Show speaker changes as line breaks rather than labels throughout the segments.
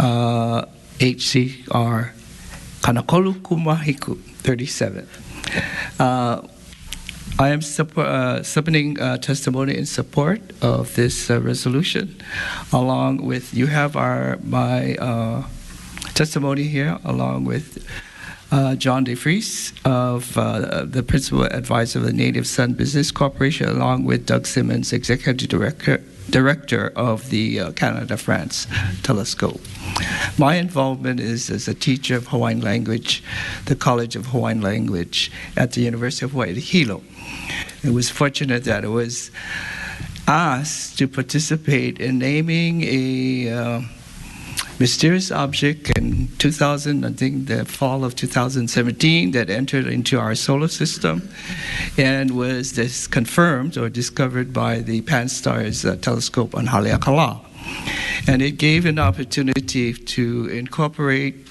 HCR Kanakolu Kumahiku 37. I am submitting testimony in support of this resolution, along with, you have my testimony here, along with John DeFries of the Principal Advisor of the Native Sun Business Corporation, along with Doug Simmons, Executive Director of the Canada-France Telescope. My involvement is as a teacher of Hawaiian language, the College of Hawaiian Language at the University of Hawaii, Hilo. It was fortunate that I was asked to participate in naming a mysterious object in 2000, I think the fall of 2017, that entered into our solar system and was confirmed or discovered by the Pan-STARRS telescope on Haleakala. And it gave an opportunity to incorporate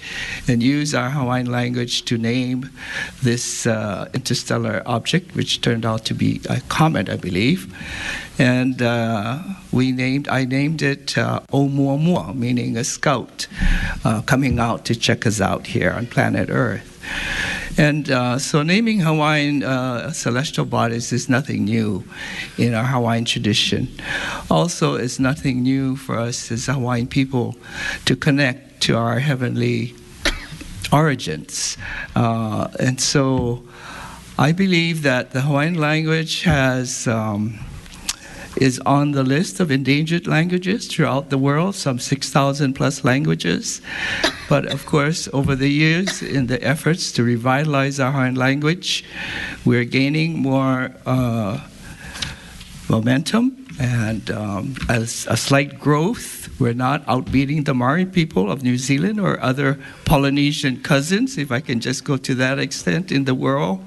and use our Hawaiian language to name this interstellar object, which turned out to be a comet, I believe. And I named it Oumuamua, meaning a scout coming out to check us out here on planet Earth. And so naming Hawaiian celestial bodies is nothing new in our Hawaiian tradition. Also, it's nothing new for us as Hawaiian people to connect to our heavenly origins. And so I believe that the Hawaiian language is on the list of endangered languages throughout the world, some 6,000 plus languages. But of course, over the years, in the efforts to revitalize our Hawaiian language, we're gaining more momentum and a slight growth. We're not outbeating the Maori people of New Zealand or other Polynesian cousins, if I can just go to that extent in the world.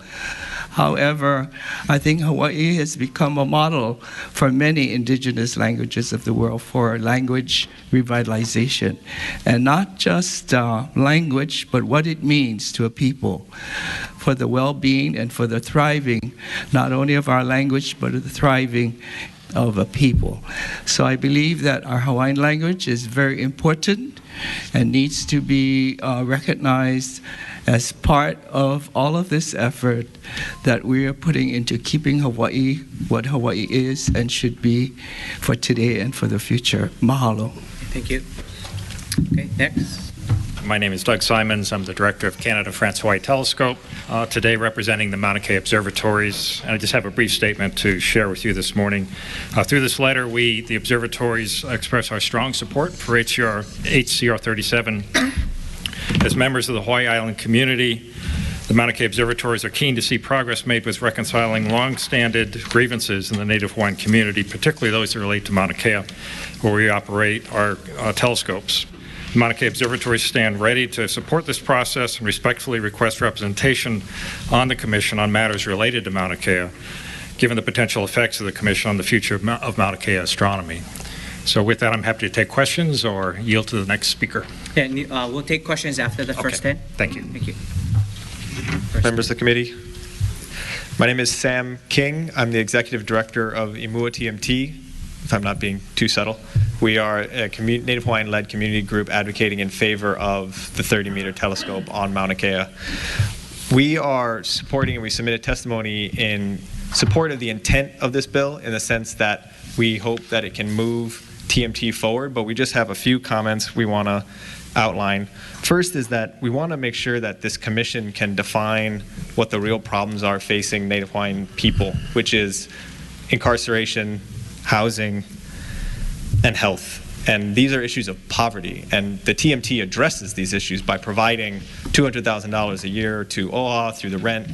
However, I think Hawaii has become a model for many indigenous languages of the world for language revitalization. And not just language, but what it means to a people for the well-being and for the thriving, not only of our language, but of the thriving of a people. So I believe that our Hawaiian language is very important and needs to be recognized as part of all of this effort that we are putting into keeping Hawaii what Hawaii is and should be for today and for the future. Mahalo.
Thank you. Okay, next.
My name is Doug Simons. I'm the director of Canada-France Hawaii Telescope, today representing the Mauna Kea observatories. And I just have a brief statement to share with you this morning. Through this letter, we, the observatories, express our strong support for HCR 37. As members of the Hawaii Island community, the Mauna Kea observatories are keen to see progress made with reconciling long-standing grievances in the Native Hawaiian community, particularly those that relate to Mauna Kea, where we operate our telescopes. The Mauna Kea observatories stand ready to support this process and respectfully request representation on the Commission on matters related to Mauna Kea, given the potential effects of the Commission on the future of Mauna Kea astronomy. So with that, I'm happy to take questions or yield to the next speaker.
Yeah, we'll take questions after the first 10.
Thank you.
Thank you.
Members of the committee, my name is Sam King. I'm the Executive Director of Imua TMT, if I'm not being too subtle. We are a Native Hawaiian-led community group advocating in favor of the 30-meter telescope on Mauna Kea. We are supporting, and we submitted testimony in support of the intent of this bill, in the sense that we hope that it can move TMT forward, but we just have a few comments we want to outline. First is that we want to make sure that this commission can define what the real problems are facing Native Hawaiian people, which is incarceration, housing, and health. And these are issues of poverty, and the TMT addresses these issues by providing $200,000 a year to OHA through the rent,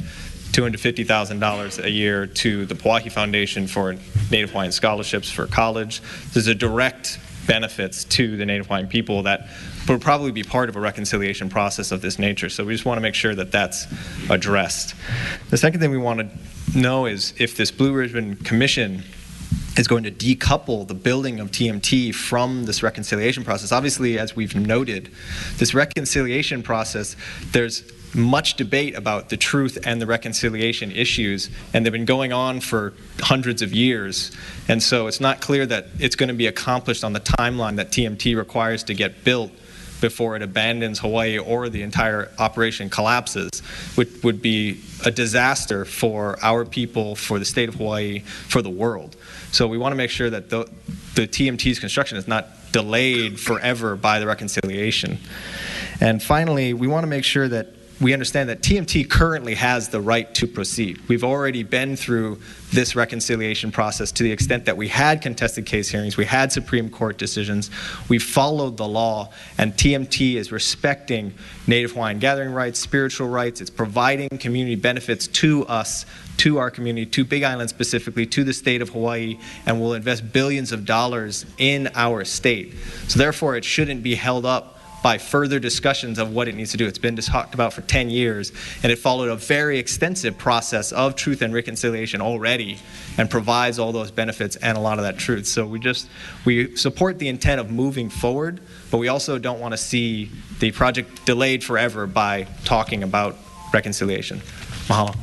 $250,000 a year to the Pauahi Foundation for Native Hawaiian scholarships for college. There's a direct benefits to the Native Hawaiian people that will probably be part of a reconciliation process of this nature. So we just want to make sure that that's addressed. The second thing we want to know is if this Blue Ribbon Commission is going to decouple the building of TMT from this reconciliation process. Obviously, as we've noted, this reconciliation process, there's much debate about the truth and the reconciliation issues, and they've been going on for hundreds of years. And so it's not clear that it's going to be accomplished on the timeline that TMT requires to get built before it abandons Hawaii or the entire operation collapses, which would be a disaster for our people, for the state of Hawaii, for the world. So we want to make sure that the TMT's construction is not delayed forever by the reconciliation. And finally, we want to make sure that we understand that TMT currently has the right to proceed. We've already been through this reconciliation process to the extent that we had contested case hearings, we had Supreme Court decisions, we followed the law, and TMT is respecting Native Hawaiian gathering rights, spiritual rights, it's providing community benefits to us, to our community, to Big Island specifically, to the state of Hawaii, and will invest billions of dollars in our state. So therefore, it shouldn't be held up by further discussions of what it needs to do. It's been talked about for 10 years, and it followed a very extensive process of truth and reconciliation already and provides all those benefits and a lot of that truth. So we support the intent of moving forward, but we also don't want to see the project delayed forever by talking about reconciliation. Mahalo.